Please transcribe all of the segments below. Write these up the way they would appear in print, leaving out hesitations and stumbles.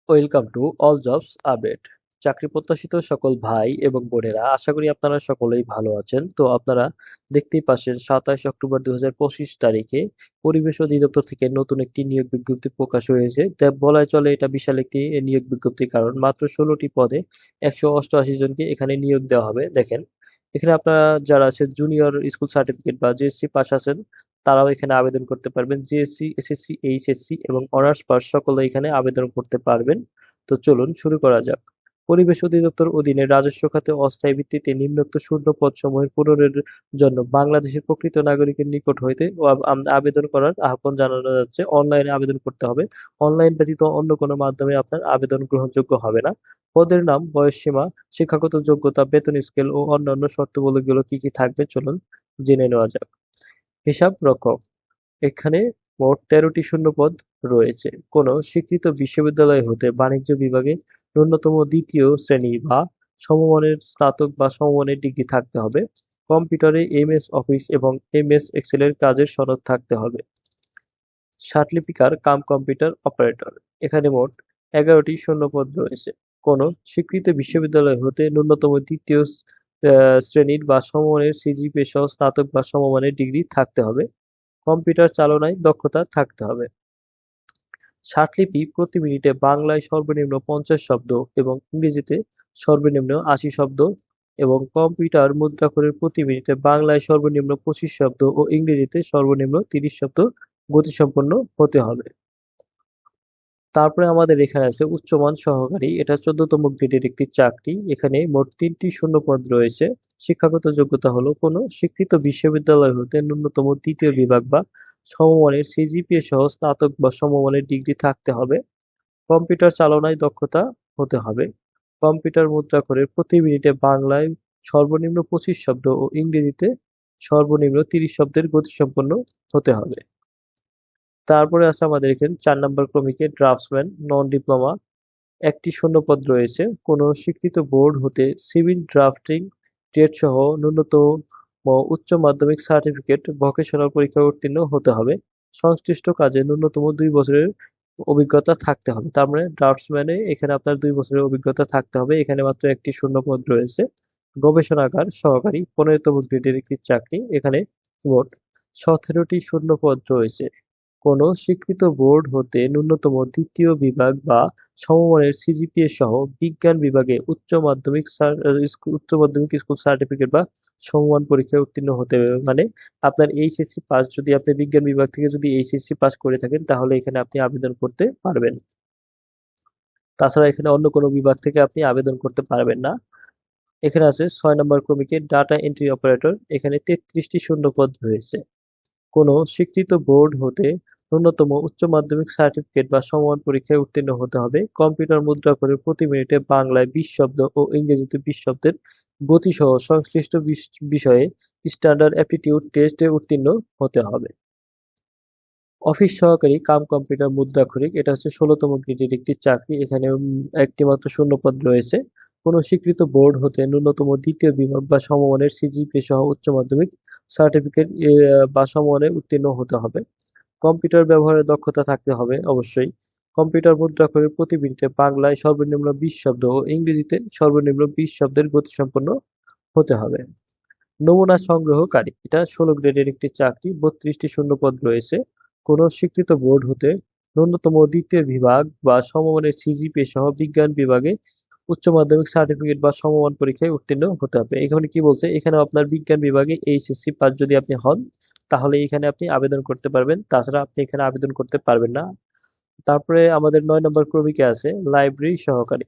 Welcome to all jobs update. চাকরি প্রত্যাশিত সকল ভাই এবং বোনেরা, আশা করি আপনারা সকলেই ভালো আছেন। তো আপনারা দেখতেই পাচ্ছেন 27 অক্টোবর 2025 তারিখে পরিবেশ অধিদপ্তর থেকে নতুন একটি নিয়োগ বিজ্ঞপ্তি প্রকাশ হয়েছে। তা বলাই চলে এটা বিশাল একটি নিয়োগ বিজ্ঞপ্তি, কারণ মাত্র 16টি পদে 188 জনকে এখানে নিয়োগ দেওয়া হবে। দেখেন, এখানে আপনারা যারা আছে জুনিয়র স্কুল সার্টিফিকেট বা জেএসসি পাস আছেন, তারাও এখানে আবেদন করতে পারবেন। জিএসসি, এসএসসি, এইচএসসি এবং অনার্স পাস সকলে এখানে আবেদন করতে পারবেন। তো চলুন শুরু করা যাক। পরিবেশ অধিদপ্তর অধীনে রাজস্ব খাতে অস্থায়ী ভিত্তিতে নিম্নোক্ত শূন্য পদসমূহের পূরণের জন্য বাংলাদেশের প্রকৃত নাগরিকের নিকট হইতে আবেদন করার আহ্বান জানানো যাচ্ছে। অনলাইনে আবেদন করতে হবে। অনলাইন ব্যতীত অন্য কোনো মাধ্যমে আপনার আবেদন গ্রহণযোগ্য হবে না। পদের নাম, বয়সসীমা, শিক্ষাগত যোগ্যতা, বেতন স্কেল ও অন্যান্য শর্তাবলীগুলো কি কি থাকবে চলুন জেনে নেওয়া যাক। হিসাব রক্ষক, এখানে মোট 13টি শূন্যপদ রয়েছে। কোনো স্বীকৃত বিশ্ববিদ্যালয় হতে বাণিজ্য বিভাগে ন্যূনতম দ্বিতীয় শ্রেণী বা সমমানের স্নাতক বা সমমানের ডিগ্রি থাকতে হবে। কম্পিউটারে এমএস অফিস এবং এমএস এক্সেলের কাজের সনদ থাকতে হবে। সার্টিফিকার কাম কম্পিউটার অপারেটর, এখানে মোট 11টি শূন্যপদ রয়েছে। কোনো স্বীকৃত বিশ্ববিদ্যালয় হতে ন্যূনতম দ্বিতীয় শ্রেণীর বা সমমানের সিজিপিএ সহ স্নাতক বা সমমানের ডিগ্রি থাকতে হবে। কম্পিউটার চালনায় দক্ষতা থাকতে হবে। ষাটলিপি প্রতি মিনিটে বাংলায় সর্বনিম্ন 50 শব্দ এবং ইংরেজিতে সর্বনিম্ন 80 শব্দ এবং কম্পিউটার মুদ্রাক্ষরের প্রতি মিনিটে বাংলায় সর্বনিম্ন 25 শব্দ ও ইংরেজিতে সর্বনিম্ন 30 শব্দ গতিসম্পন্ন হতে হবে। তারপরে আমাদের এখানে আছে উচ্চমান সহকারী, এটা 14তম গ্রেডের একটি চাকরি। এখানে মোট 3টি শূন্যপদ রয়েছে। শিক্ষাগত যোগ্যতা হলো কোনো স্বীকৃত বিশ্ববিদ্যালয় হতে ন্যূনতম তৃতীয় বিভাগ বা সমমানের সিজিপিএ সহ স্নাতক বা সমমানের ডিগ্রি থাকতে হবে। কম্পিউটার চালনায় দক্ষতা হতে হবে। কম্পিউটার মুদ্রাক্ষরে প্রতি মিনিটে বাংলায় সর্বনিম্ন 25 শব্দ ও ইংরেজিতে সর্বনিম্ন 30 শব্দের গতিসম্পন্ন হতে হবে। তারপরে আছে আমাদের এখানে 4 নম্বর ক্রমিকে ড্রাফটসম্যান নন ডিপ্লোমা, একটি শূন্যপদ রয়েছে। কোনো স্বীকৃত বোর্ড হতে সিভিল ড্রাফটিং ট্রেড সহ ন্যূনতম উচ্চ মাধ্যমিক সার্টিফিকেট ভোকেশনাল পরীক্ষায় উত্তীর্ণ হতে হবে। সংশ্লিষ্ট কাজে ন্যূনতম 2 বছরের অভিজ্ঞতা থাকতে হবে। তার মানে ড্রাফটসম্যানে এখানে আপনার 2 বছরের অভিজ্ঞতা থাকতে হবে। এখানে মাত্র একটি শূন্যপদ রয়েছে। গবেষণাগার সহকারী 15তম গ্রেডের একটি চাকরি। এখানে মোট 17টি শূন্যপদ রয়েছে। কোনো স্বীকৃত বোর্ড হতে ন্যূনতম দ্বিতীয় বিভাগ বা সমমানের সিজিপিএ সহ বিজ্ঞান বিভাগে উচ্চ মাধ্যমিক স্কুল সার্টিফিকেট বা সমমান পরীক্ষায় উত্তীর্ণ হতে হবে। মানে আপনার এইচএসসি পাস, যদি আপনি বিজ্ঞান বিভাগ থেকে যদি এইচএসসি পাস করে থাকেন তাহলে এখানে আপনি আবেদন করতে পারবেন। তাছাড়া এখানে অন্য কোনো বিভাগ থেকে আপনি আবেদন করতে পারবেন না। এখানে আছে 6 নম্বর ক্রমিকে ডাটা এন্ট্রি অপারেটর, এখানে 33টি শূন্যপদ রয়েছে। কোনো স্বীকৃত বোর্ড হতে ন্যূনতম উচ্চ মাধ্যমিক সার্টিফিকেট বা সমমান পরীক্ষায় উত্তীর্ণ হতে হবে। কম্পিউটার মুদ্রাক্ষরে প্রতি মিনিটে বাংলায় 20 শব্দ ও ইংরেজিতে 20 শব্দের গতিসহ সংশ্লিষ্ট বিষয়ে স্ট্যান্ডার্ড অ্যাপটিটিউড টেস্টে উত্তীর্ণ হতে হবে। অফিস সহকারী কাম কম্পিউটার মুদ্রাক্ষরিক, এটা হচ্ছে 16তম গ্রেডের একটি চাকরি। এখানে একটি মাত্র শূন্যপদ রয়েছে। কোনো স্বীকৃত বোর্ড হতে ন্যূনতম দ্বিতীয় বিভাগ বা সমমানের সিজিপিএ সহ উচ্চ মাধ্যমিক সার্টিফিকেট বা সমমানে উত্তীর্ণ হতে হবে। কম্পিউটার ব্যবহারের দক্ষতা থাকতে হবে অবশ্যই। কম্পিউটার মুদ্রাক্ষরে প্রতি মিনিটে বাংলায় সর্বনিম্ন 20 শব্দ ও ইংরেজিতে সর্বনিম্ন 20 শব্দের গতিসম্পন্ন হতে হবে। নমুনা সংগ্রহকারী, এটা 16 গ্রেডের একটি চাকরি। 32টি শূন্যপদ রয়েছে। কোনো স্বীকৃত বোর্ড হতে ন্যূনতম দ্বিতীয় বিভাগ বা সমমানের সিজিপিএ সহ বিজ্ঞান বিভাগে উচ্চ মাধ্যমিক সার্টিফিকেট বা সমমান পরীক্ষায় উত্তীর্ণ হতে হবে। এখানে কি বলছে, এখানে আপনার বিজ্ঞান বিভাগে এইচএসসি পাস যদি আপনি হন তাহলে এখানে আপনি আবেদন করতে পারবেন, তাছাড়া আপনি এখানে আবেদন করতে পারবেন না। তারপরে আমাদের 9 নম্বর ক্রমিকে আছে লাইব্রেরি সহকারী।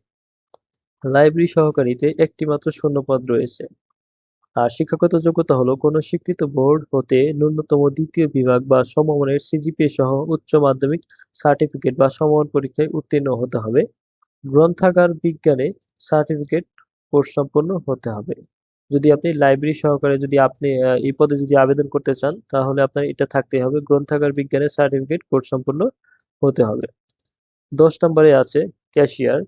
লাইব্রেরি সহকারীতে একটি মাত্র শূন্যপদ রয়েছে। আর শিক্ষাগত যোগ্যতা হলো কোনো স্বীকৃত বোর্ড হতে ন্যূনতম দ্বিতীয় বিভাগ বা সমমানের সিজিপিএ সহ উচ্চ মাধ্যমিক সার্টিফিকেট বা সমমান পরীক্ষায় উত্তীর্ণ হতে হবে। গ্রন্থাগার বিজ্ঞানে সার্টিফিকেট কোর্স সম্পন্ন হতে হবে। যদি আপনি লাইব্রেরি সহকারে যদি আপনি এই পদে যদি আবেদন করতে চান তাহলে আপনার এটা থাকতে হবে, গ্রন্থাগার বিজ্ঞানে সার্টিফিকেট কোর্স সম্পন্ন হতে হবে। 10 নম্বরে আছে ক্যাশিয়ার,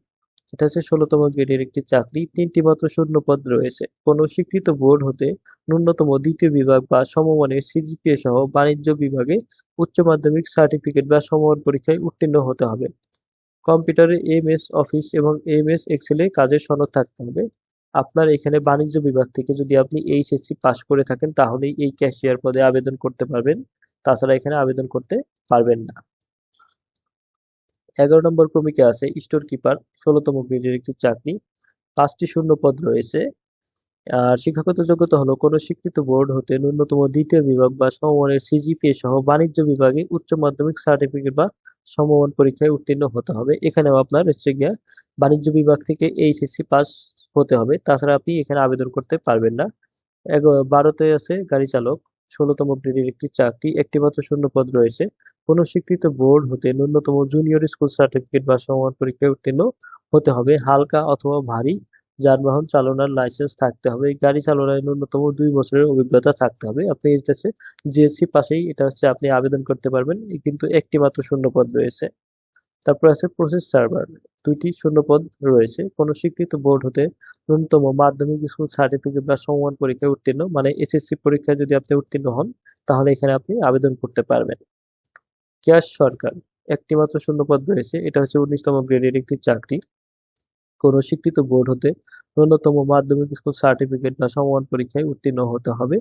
এটা হচ্ছে 16তম গ্রেডের একটি চাকরি। 3টি মাত্র শূন্যপদ রয়েছে। কোনো স্বীকৃত বোর্ড হতে ন্যূনতম দ্বিতীয় বিভাগ বা সমমানের সিজিপিএ সহ বাণিজ্য বিভাগে উচ্চ মাধ্যমিক সার্টিফিকেট বা সমমান পরীক্ষায় উত্তীর্ণ হতে হবে। কম্পিউটারে এমএস অফিস এবং এমএস এক্সেলে কাজের সনদ থাকতে হবে। আপনার এখানে বাণিজ্য বিভাগ থেকে যদি আপনি এইচএসসি পাস করে থাকেন তাহলেই এই ক্যাশিয়ার পদে আবেদন করতে পারবেন, তাছাড়া এখানে আবেদন করতে পারবেন না। 11 নম্বর ক্রমিকে আছে স্টোর কিপার, 16তম গ্রেডের একটি চাকরি, 5টি শূন্য পদ রয়েছে। আর শিক্ষাগত যোগ্যতা হলো কোনো স্বীকৃত বোর্ড হতে ন্যূনতম দ্বিতীয় বিভাগ বা সমমানের সিজিপিএ সহ বাণিজ্য বিভাগে উচ্চ মাধ্যমিক সার্টিফিকেট বা সমমান পরীক্ষায় উত্তীর্ণ হতে হবে। এখানেও আপনার হচ্ছে গিয়া বাণিজ্য বিভাগ থেকে এইচএসসি পাস হতে হবে, তাছাড়া আপনি এখানে আবেদন করতে পারবেন না। 12তে আছে গাড়ি চালক, 16তম গ্রেডের একটি চাকরি, একটি মাত্র শূন্য পদ রয়েছে। কোনো স্বীকৃত বোর্ড হতে ন্যূনতম জুনিয়র স্কুল সার্টিফিকেট বা সমমান পরীক্ষায় উত্তীর্ণ হতে হবে। হালকা অথবা ভারী যানবাহন চালানোর লাইসেন্স থাকতে হবে। গাড়ি চালানোয় ন্যূনতম 2 বছরের অভিজ্ঞতা থাকতে হবে। আপনি এটা হচ্ছে জিএসসি পাশেই এটা হচ্ছে আপনি আবেদন করতে পারবেন, কিন্তু একটি মাত্র শূন্য পদ রয়েছে। তারপর আছে প্রসেস সার্ভার, 2টি শূন্যপদ রয়েছে। কোনো স্বীকৃত বোর্ড হতে ন্যূনতম মাধ্যমিক স্কুল সার্টিফিকেট বা সমমান পরীক্ষায় উত্তীর্ণ, মানে এসএসসি পরীক্ষায় যদি আপনি উত্তীর্ণ হন তাহলে এখানে আপনি আবেদন করতে পারবেন। ক্যাশ সরকার, একটি মাত্র শূন্যপদ রয়েছে। এটা হচ্ছে 19তম গ্রেডের একটি চাকরি। কোনো স্বীকৃত বোর্ড হতে ন্যূনতম মাধ্যমিক স্কুল সার্টিফিকেট বা সমমান পরীক্ষায় উত্তীর্ণ হতে হবে।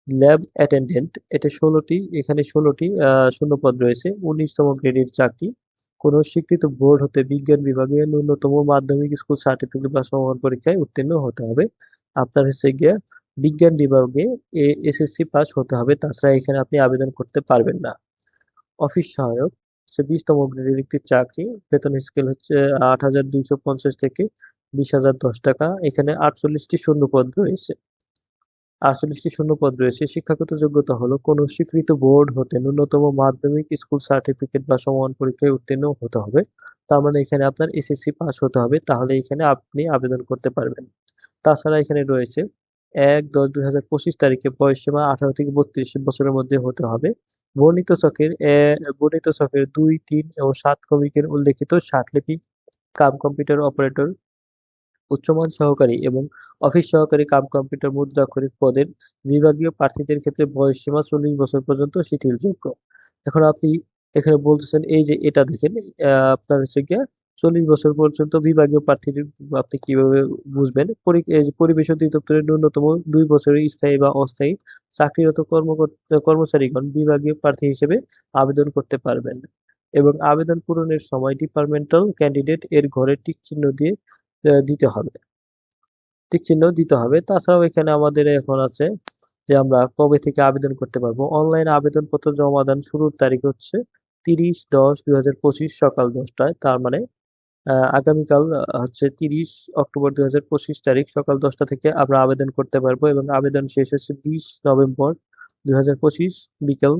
ল্যাব অ্যাটেন্ডেন্ট, এটা 16টি, এখানে 16টি শূন্যপদ রয়েছে। 19তম গ্রেডের চাকরি। কোনো স্বীকৃত বোর্ড হতে বিজ্ঞান বিভাগে ন্যূনতম মাধ্যমিক স্কুল সার্টিফিকেট বা সমমান পরীক্ষায় উত্তীর্ণ হতে হবে। আপনার হচ্ছে গিয়া বিজ্ঞান বিভাগে এসএসসি পাস হতে হবে, তাছাড়া এখানে আপনি আবেদন করতে পারবেন না। অফিস সহায়ক হচ্ছে 20তম গ্রেডের একটি চাকরি। বেতন স্কেল হচ্ছে 8,250 থেকে 20,010 টাকা। এখানে 48টি শূন্যপদ রয়েছে। 48টি শূন্যপদ রয়েছে। শিক্ষাগত যোগ্যতা হলো কোনো স্বীকৃত বোর্ড হতে ন্যূনতম মাধ্যমিক স্কুল সার্টিফিকেট বা সমমান পরীক্ষায় উত্তীর্ণ হতে হবে। তার মানে এখানে আপনার এসএসসি পাস হতে হবে, তাহলে এখানে আপনি আবেদন করতে পারবেন। তাছাড়া এখানে রয়েছে 1/10/2025 তারিখে বয়সসীমা 18 থেকে 32 বছরের মধ্যে হতে হবে। বর্ণিত ছকের 2, 3 ও 7 ক্রমিকের উল্লেখিত স্বাক্ষরলিপি কাম কম্পিউটার অপারেটর, উচ্চমান সহকারী এবং অফিস সহকারী কাম কম্পিউটার মুদ্রাক্ষরিক পদের বিভাগীয় প্রার্থীদের ক্ষেত্রে বয়সসীমা 40 বছর পর্যন্ত শিথিলযোগ্য। এখন আপনি এখানে বলতেছেন, এই যে এটা দেখেন, আপনার হচ্ছে গিয়া 40 বছর পর্যন্ত বিভাগীয় প্রার্থীদের আপনি কিভাবে বুঝবেন? এই যে পরিবেশ অধিদপ্তরের ন্যূনতম 2 বছরের স্থায়ী বা অস্থায়ী চাকরিরত কর্মচারীগণ বিভাগীয় প্রার্থী হিসেবে আবেদন করতে পারবেন এবং আবেদন পূরণের সময় ডিপার্টমেন্টাল ক্যান্ডিডেট এর ঘরে টিক চিহ্ন দিয়ে দিতে হবে। টিক চিহ্ন দিতে হবে। তাছাড়াও এখানে আমাদের এখন আছে যে আমরা কবে থেকে আবেদন করতে পারবো। অনলাইন আবেদনপত্র জমা দান শুরুর তারিখ হচ্ছে 30/10/2025 সকাল 10টায়। তার মানে আগামীকাল হচ্ছে 30 অক্টোবর 2025 তারিখ সকাল 10টা থেকে আমরা আবেদন করতে পারবো এবং আবেদন শেষ হচ্ছে 20 নভেম্বর 2025 বিকেল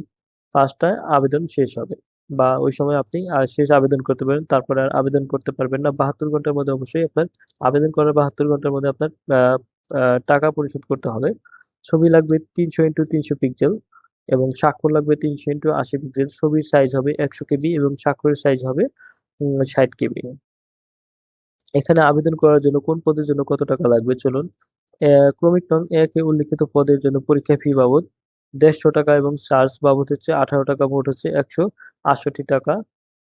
5টায় আবেদন শেষ হবে, বা ওই সময় আপনি শেষ আবেদন করতে পারেন, তারপরে আর আবেদন করতে পারবেন না। 72 ঘন্টার মধ্যে অবশ্যই আপনার আবেদন করার 72 ঘন্টার মধ্যে আপনার টাকা পরিশোধ করতে হবে। ছবি লাগবে 300x300 পিক্সেল এবং স্বাক্ষর লাগবে 300x80 পিক্সেল। ছবির সাইজ হবে 100 কেবি এবং স্বাক্ষরের সাইজ হবে 60 কেবি। এখানে আবেদন করার জন্য কোন পদের জন্য কত টাকা লাগবে চলুন। ক্রমিক নং 1 এ উল্লিখিত পদের জন্য পরীক্ষা ফি বাবদ 150 টাকা এবং চার্জ বাবদ হচ্ছে 18 টাকা, মোট হচ্ছে 168 টাকা।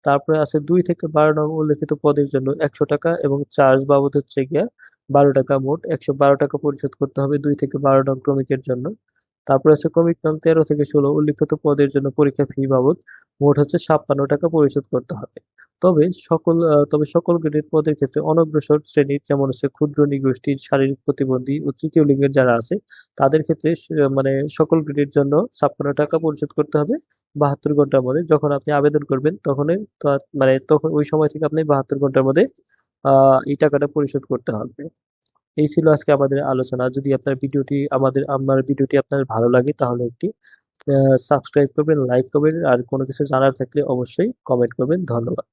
তারপরে আছে 2 থেকে 12 নং উল্লিখিত পদের জন্য 100 টাকা এবং চার্জ বাবদ হচ্ছে গিয়া 12 টাকা, মোট 112 টাকা পরিশোধ করতে হবে 2 থেকে 12 নং ক্রমিকের জন্য। তারপরে আছে ক্রমিক নং 13 থেকে 16 উল্লিখিত পদের জন্য পরীক্ষা ফি বাবদ মোট হচ্ছে 56 টাকা পরিশোধ করতে হবে। তবে সকল গ্রেডের পদের ক্ষেত্রে অনগ্রসর শ্রেণীর, যেমন হচ্ছে ক্ষুদ্র নৃগোষ্ঠী, শারীরিক প্রতিবন্ধী ও তৃতীয় লিঙ্গের যারা আছে তাদের ক্ষেত্রে মানে সকল গ্রেডের জন্য 56 টাকা পরিশোধ করতে হবে 72 ঘন্টার মধ্যে। যখন আপনি আবেদন করবেন তখন ওই সময় থেকে আপনি 72 ঘন্টার মধ্যে এই টাকাটা পরিশোধ করতে হবে। এই ছিল আজকে আমাদের আলোচনা। যদি আমার ভিডিওটি আপনার ভালো লাগে তাহলে একটি সাবস্ক্রাইব করবেন, লাইক করবেন, আর কোনো কিছু জানার থাকলে অবশ্যই কমেন্ট করবেন। ধন্যবাদ।